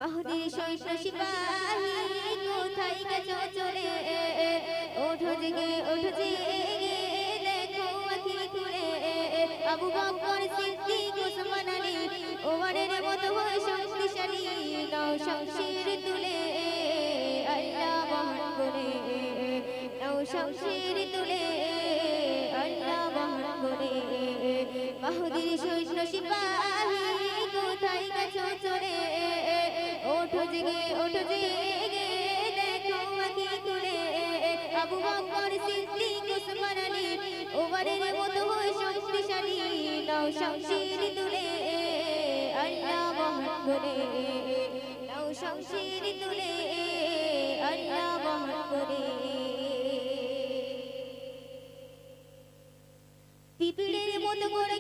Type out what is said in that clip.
বাহুদের সৈন্য সিপাহী কোথায় গেছো চলে ওঠো জেগে দেখো আখি খুলে আবু বকর সিদ্দিক ওসমান আলী ওমরের মতো হয়ে শক্তিশালী নাও শমশির তুলে আল্লাহ মহান বলে নাও শমশির তুলে আল্লাহ মহান বলে বাহুদের সৈন্য সিপাহী কোথায় গেছো চলে ওঠো জেগে দেখো আখি খুলে আবু বকর সিদ্দিক ওসমান আলী ওমরের মতো হয়ে শক্তিশালী নাও শমশির তুলে আল্লাহ মহান বলে নাও শমশির তুলে আল্লাহ মহান বলে পিপিলের মতো করে